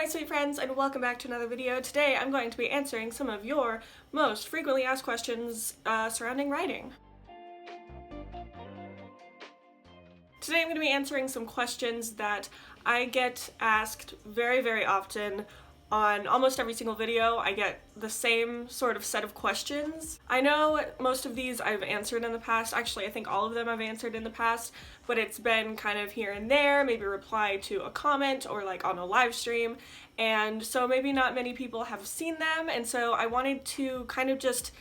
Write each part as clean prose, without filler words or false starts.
my sweet friends, and welcome back to another video. Today I'm going to be answering some of your most frequently asked questions surrounding writing. Today I'm going to be answering some questions that I get asked very often. On almost every single video, I get the same sort of set of questions. I know most of these I've answered in the past. Actually, I think all of them I've answered in the past, but it's been kind of here and there, maybe reply to a comment or like on a live stream, and so maybe not many people have seen them, and so I wanted to kind of just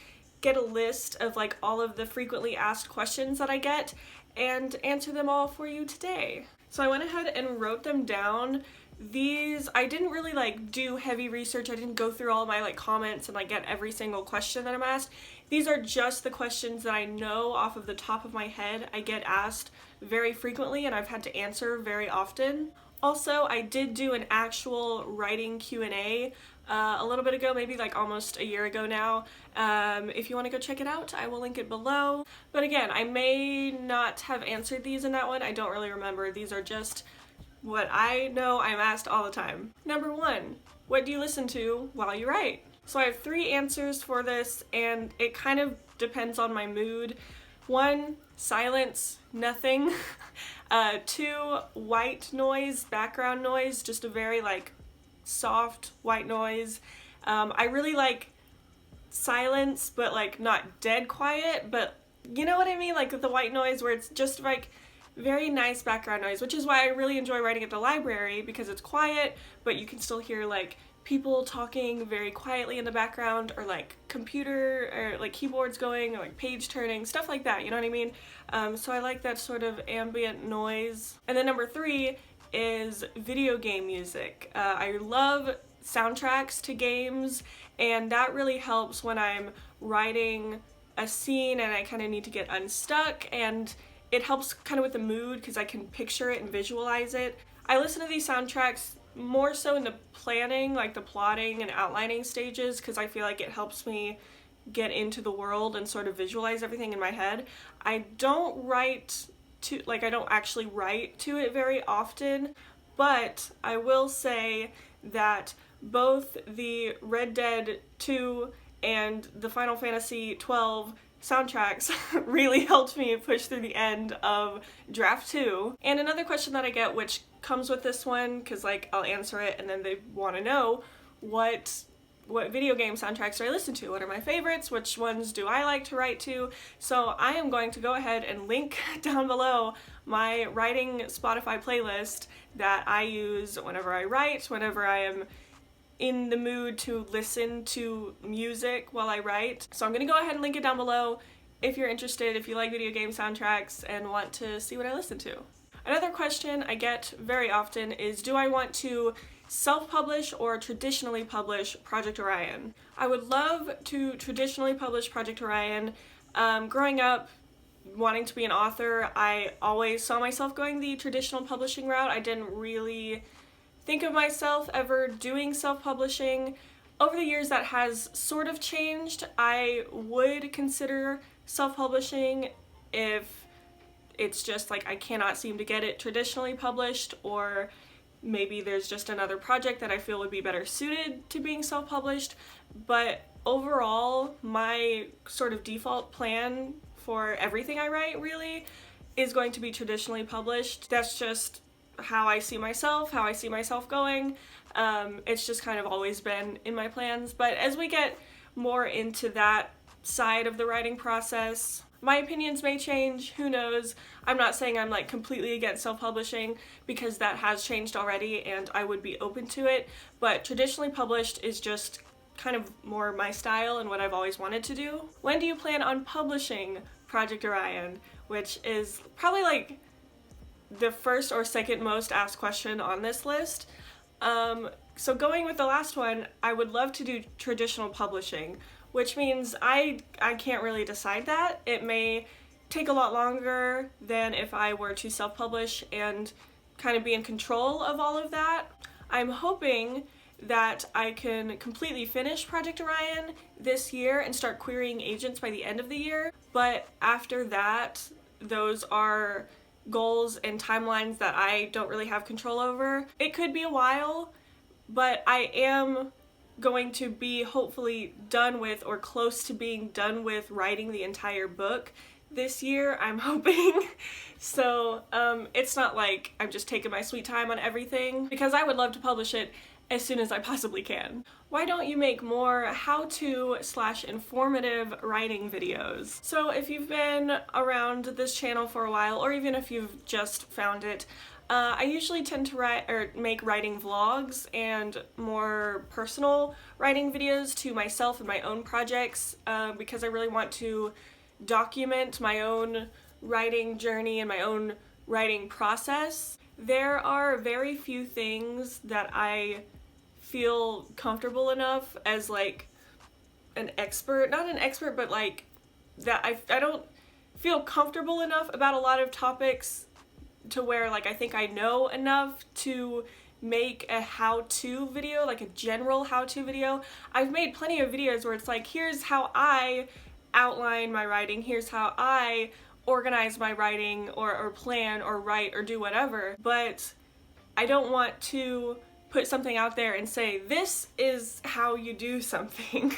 get a list of like all of the frequently asked questions that I get and answer them all for you today. So I went ahead and wrote them down. These, I didn't really like do heavy research. I didn't go through all my like comments and like get every single question that I'm asked. These are just the questions that I know off of the top of my head I get asked very frequently and I've had to answer very often. Also, I did do an actual writing Q&A a little bit ago, maybe like almost a year ago now. If you want to go check it out, I will link it below. But again, I may not have answered these in that one. I don't really remember. These are just what I know I'm asked all the time. Number 1, what do you listen to while you write? So I have 3 answers for this, and it kind of depends on my mood. 1, silence, nothing. 2, white noise, background noise, just a very like soft white noise. I really like silence, but like not dead quiet, but you know what I mean? Like the white noise where it's just like very nice background noise, which is why I really enjoy writing at the library, because it's quiet, but you can still hear like people talking very quietly in the background, or like computer or like keyboards going, or like page turning, stuff like that, you know what I mean? So I like that sort of ambient noise. And then number 3 is video game music. I love soundtracks to games, and that really helps when I'm writing a scene and I kind of need to get unstuck, and it helps kind of with the mood because I can picture it and visualize it. I listen to these soundtracks more so in the planning, like the plotting and outlining stages, because I feel like it helps me get into the world and sort of visualize everything in my head. I don't actually write to it very often, but I will say that both the Red Dead 2 and the Final Fantasy 12 soundtracks really helped me push through the end of draft 2. And another question that I get, which comes with this one, because like I'll answer it and then they want to know what video game soundtracks do I listen to, what are my favorites, which ones do I like to write to. So I am going to go ahead and link down below my writing Spotify playlist that I use whenever I write, whenever I am in the mood to listen to music while I write. So I'm gonna go ahead and link it down below if you're interested, if you like video game soundtracks and want to see what I listen to. Another question I get very often is, do I want to self-publish or traditionally publish Project Orion? I would love to traditionally publish Project Orion. Growing up, wanting to be an author, I always saw myself going the traditional publishing route. I didn't really think of myself ever doing self-publishing. Over the years that has sort of changed. I would consider self-publishing if it's just like I cannot seem to get it traditionally published, or maybe there's just another project that I feel would be better suited to being self-published. But overall, my sort of default plan for everything I write really is going to be traditionally published. That's just how I see myself going. It's just kind of always been in my plans. But as we get more into that side of the writing process, my opinions may change, who knows. I'm not saying I'm like completely against self-publishing, because that has changed already and I would be open to it, but traditionally published is just kind of more my style and what I've always wanted to do. When do you plan on publishing Project Orion? Which is probably like the first or second most asked question on this list. So going with the last one, I would love to do traditional publishing, which means I can't really decide that. It may take a lot longer than if I were to self-publish and kind of be in control of all of that. I'm hoping that I can completely finish Project Orion this year and start querying agents by the end of the year, but after that, those are goals and timelines that I don't really have control over. It could be a while, but I am going to be hopefully done with or close to being done with writing the entire book this year, I'm hoping. So it's not like I'm just taking my sweet time on everything, because I would love to publish it as soon as I possibly can. Why don't you make more how-to/informative writing videos? So if you've been around this channel for a while, or even if you've just found it, I usually tend to make writing vlogs and more personal writing videos to myself and my own projects, because I really want to document my own writing journey and my own writing process. There are very few things that I feel comfortable enough as like an expert, not an expert, but like that I don't feel comfortable enough about a lot of topics to where like I think I know enough to make a how-to video, like a general how-to video. I've made plenty of videos where it's like, here's how I outline my writing, here's how I organize my writing or plan or write or do whatever, but I don't want to put something out there and say this is how you do something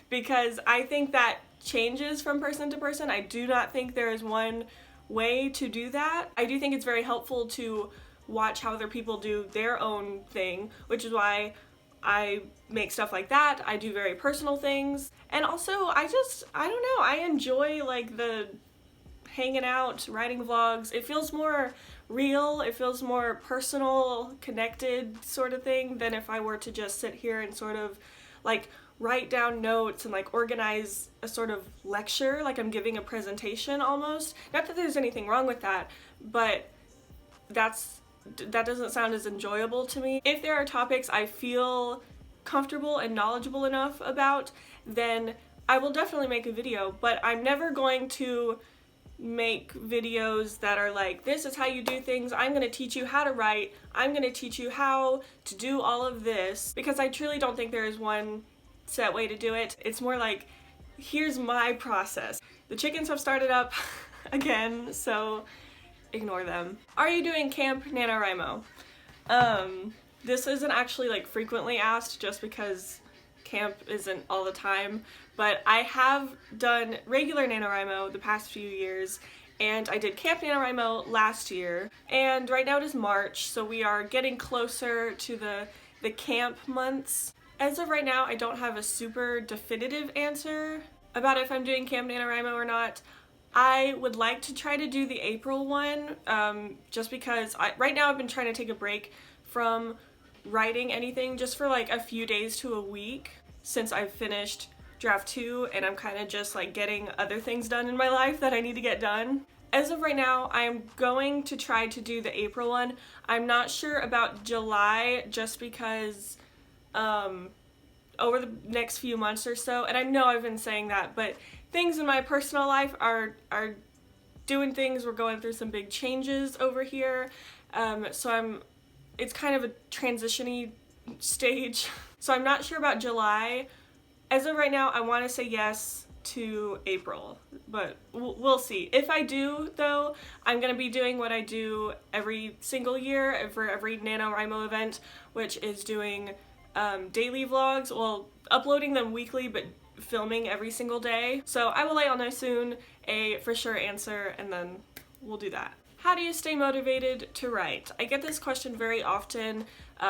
because I think that changes from person to person. I do not think there is one way to do that. I do think it's very helpful to watch how other people do their own thing, which is why I make stuff like that. I do very personal things, and also I don't know, I enjoy like the hanging out, writing vlogs. It feels more real, it feels more personal, connected sort of thing than if I were to just sit here and sort of like write down notes and like organize a sort of lecture, like I'm giving a presentation almost. Not that there's anything wrong with that, but that doesn't sound as enjoyable to me. If there are topics I feel comfortable and knowledgeable enough about, then I will definitely make a video, but I'm never going to make videos that are like, this is how you do things, I'm gonna teach you how to write, I'm gonna teach you how to do all of this, because I truly don't think there is one set way to do it. It's more like, here's my process. The chickens have started up again, so ignore them. Are you doing Camp NaNoWriMo? This isn't actually like frequently asked just because camp isn't all the time, but I have done regular NaNoWriMo the past few years, and I did Camp NaNoWriMo last year, and right now it is March, so we are getting closer to the camp months. As of right now, I don't have a super definitive answer about if I'm doing Camp NaNoWriMo or not. I would like to try to do the April one, just because right now I've been trying to take a break from writing anything just for like a few days to a week since I've finished draft 2, and I'm kind of just like getting other things done in my life that I need to get done. As of right now, I'm going to try to do the April one. I'm not sure about July just because over the next few months or so, and I know I've been saying that, but things in my personal life are doing things. We're going through some big changes over here, so it's kind of a transition-y stage. So I'm not sure about July. As of right now, I want to say yes to April, but we'll see. If I do, though, I'm going to be doing what I do every single year for every NaNoWriMo event, which is doing daily vlogs, well, uploading them weekly, but filming every single day. So I will let y'all know soon a for sure answer, and then we'll do that. How do you stay motivated to write? I get this question very often,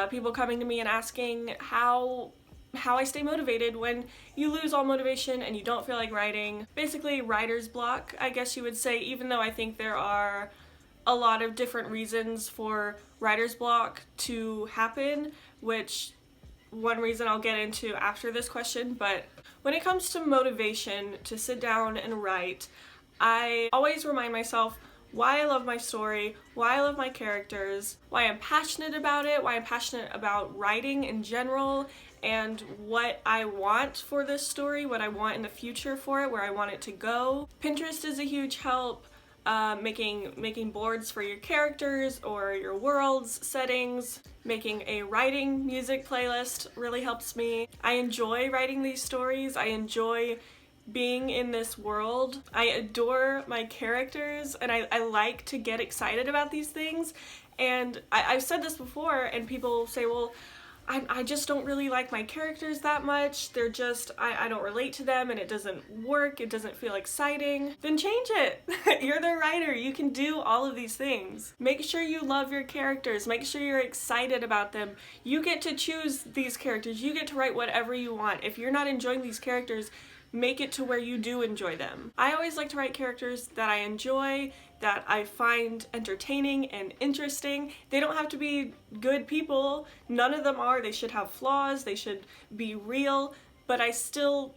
people coming to me and asking how I stay motivated when you lose all motivation and you don't feel like writing. Basically, writer's block, I guess you would say, even though I think there are a lot of different reasons for writer's block to happen, which one reason I'll get into after this question. But when it comes to motivation to sit down and write, I always remind myself why I love my story, why I love my characters, why I'm passionate about it, why I'm passionate about writing in general, and what I want for this story, what I want in the future for it, where I want it to go. Pinterest is a huge help. Making boards for your characters or your world's settings. Making a writing music playlist really helps me. I enjoy writing these stories. I enjoy being in this world. I adore my characters, and I like to get excited about these things. And I've said this before, and people say, well, I just don't really like my characters that much. They're just, I don't relate to them and it doesn't work, it doesn't feel exciting. Then change it. You're the writer, you can do all of these things. Make sure you love your characters, make sure you're excited about them. You get to choose these characters, you get to write whatever you want. If you're not enjoying these characters, make it to where you do enjoy them. I always like to write characters that I enjoy, that I find entertaining and interesting. They don't have to be good people. None of them are. They should have flaws. They should be real. But I still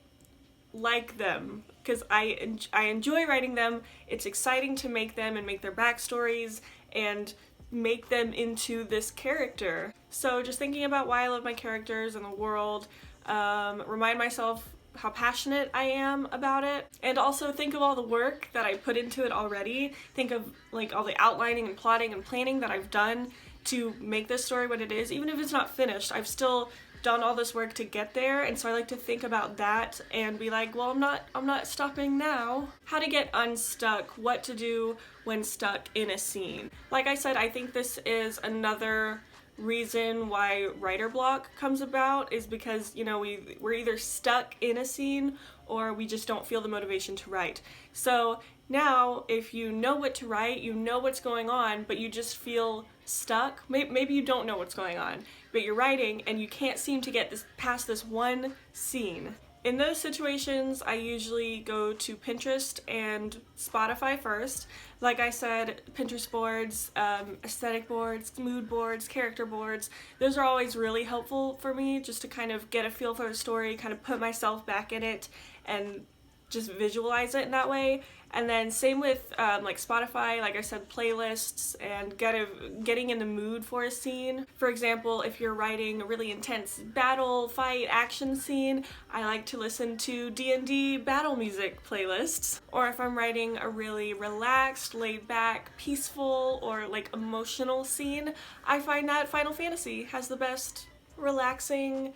like them because I enjoy writing them. It's exciting to make them and make their backstories and make them into this character. So just thinking about why I love my characters and the world, remind myself how passionate I am about it, and also think of all the work that I put into it already. Think of like all the outlining and plotting and planning that I've done to make this story what it is. Even if it's not finished, I've still done all this work to get there, and so I like to think about that and be like, well, I'm not stopping now. How to get unstuck, what to do when stuck in a scene. Like I said, I think this is another reason why writer block comes about, is because, you know, we're either stuck in a scene or we just don't feel the motivation to write. So now if you know what to write, you know what's going on, but you just feel stuck, maybe you don't know what's going on, but you're writing and you can't seem to get this past this one scene. In those situations, I usually go to Pinterest and Spotify first. Like I said, Pinterest boards, aesthetic boards, mood boards, character boards, those are always really helpful for me just to kind of get a feel for the story, kind of put myself back in it and just visualize it in that way. And then same with like Spotify, like I said, playlists and getting in the mood for a scene. For example, if you're writing a really intense battle, fight, action scene, I like to listen to D&D battle music playlists. Or if I'm writing a really relaxed, laid back, peaceful, or like emotional scene, I find that Final Fantasy has the best relaxing,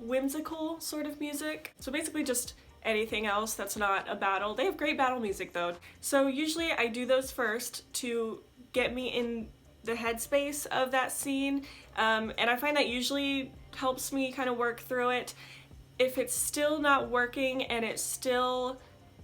whimsical sort of music. So basically just anything else that's not a battle. They have great battle music though. So usually I do those first to get me in the headspace of that scene, and I find that usually helps me kind of work through it. If it's still not working and it still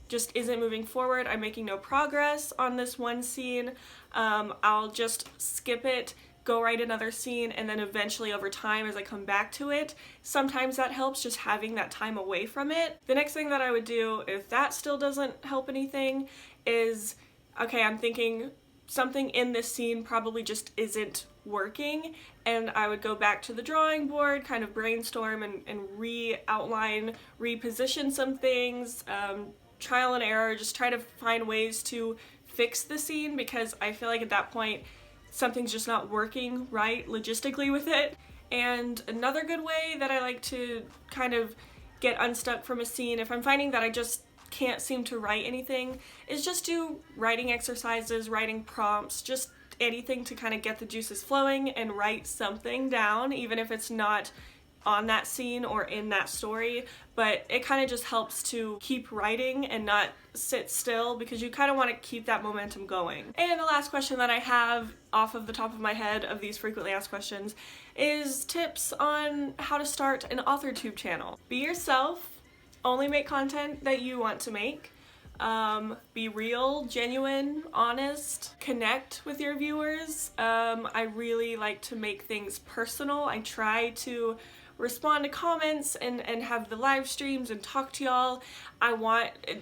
just isn't moving forward, I'm making no progress on this one scene, I'll just skip it, go write another scene, and then eventually over time as I come back to it, sometimes that helps, just having that time away from it. The next thing that I would do, if that still doesn't help anything, is, okay, I'm thinking something in this scene probably just isn't working, and I would go back to the drawing board, kind of brainstorm and re-outline, reposition some things, trial and error, just try to find ways to fix the scene, because I feel like at that point something's just not working right logistically with it. And another good way that I like to kind of get unstuck from a scene, if I'm finding that I just can't seem to write anything, is just do writing exercises, writing prompts, just anything to kind of get the juices flowing and write something down, even if it's not on that scene or in that story, but it kind of just helps to keep writing and not sit still, because you kind of want to keep that momentum going. And the last question that I have off of the top of my head of these frequently asked questions is tips on how to start an authortube channel. Be yourself, only make content that you want to make, be real, genuine, honest, connect with your viewers. I really like to make things personal. I try to respond to comments and have the live streams and talk to y'all.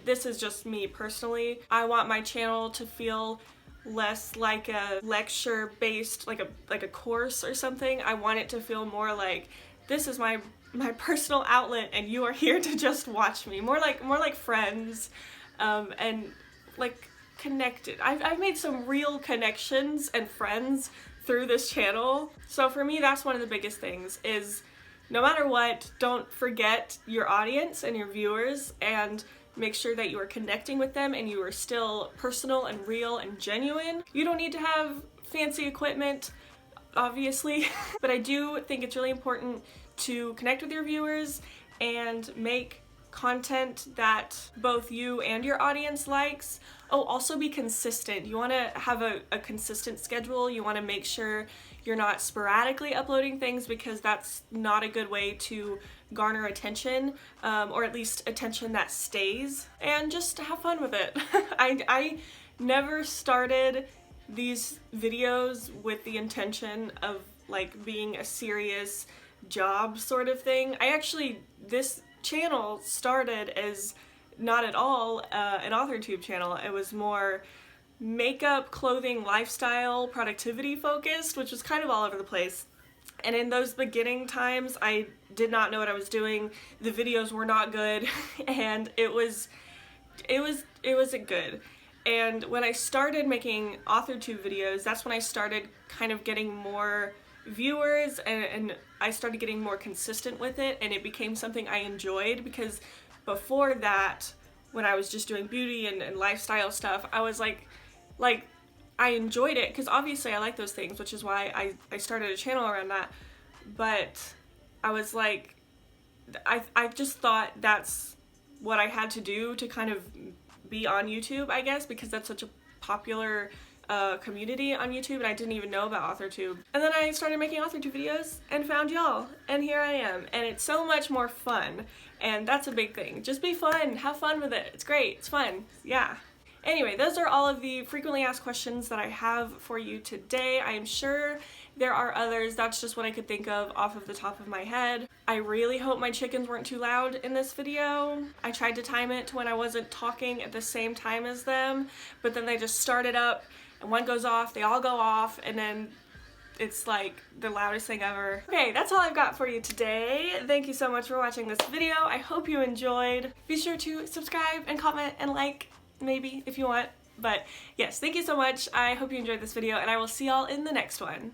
This is just me personally, I want my channel to feel less like a lecture based, like a course or something. I want it to feel more like, this is my personal outlet and you are here to just watch me. More like friends, and like connected. I've made some real connections and friends through this channel. So for me, that's one of the biggest things, is no matter what, don't forget your audience and your viewers, and make sure that you are connecting with them and you are still personal and real and genuine. You don't need to have fancy equipment, obviously, but I do think it's really important to connect with your viewers and make content that both you and your audience likes. Oh, also be consistent. You want to have a consistent schedule. You want to make sure you're not sporadically uploading things, because that's not a good way to garner attention, or at least attention that stays, and just have fun with it. I never started these videos with the intention of like being a serious job sort of thing. This channel started as not at all an authortube channel. It was more makeup, clothing, lifestyle, productivity focused, which was kind of all over the place. And in those beginning times, I did not know what I was doing. The videos were not good, and it wasn't good. And when I started making authortube videos, that's when I started kind of getting more viewers, and I started getting more consistent with it, and it became something I enjoyed, because before that, when I was just doing beauty and lifestyle stuff, I was like I enjoyed it, because obviously I like those things, which is why I started a channel around that, but I was like, I just thought that's what I had to do to kind of be on YouTube, I guess, because that's such a popular community on YouTube, and I didn't even know about authortube. And then I started making authortube videos and found y'all, and here I am, and it's so much more fun, and that's a big thing. Just be fun, have fun with it. It's great, it's fun, yeah. Anyway, those are all of the frequently asked questions that I have for you today. I am sure there are others. That's just what I could think of off of the top of my head. I really hope my chickens weren't too loud in this video. I tried to time it to when I wasn't talking at the same time as them, but then they just started up, and one goes off, they all go off, and then it's like the loudest thing ever. Okay, that's all I've got for you today. Thank you so much for watching this video. I hope you enjoyed. Be sure to subscribe and comment and like, maybe, if you want. But yes, thank you so much. I hope you enjoyed this video, and I will see y'all in the next one.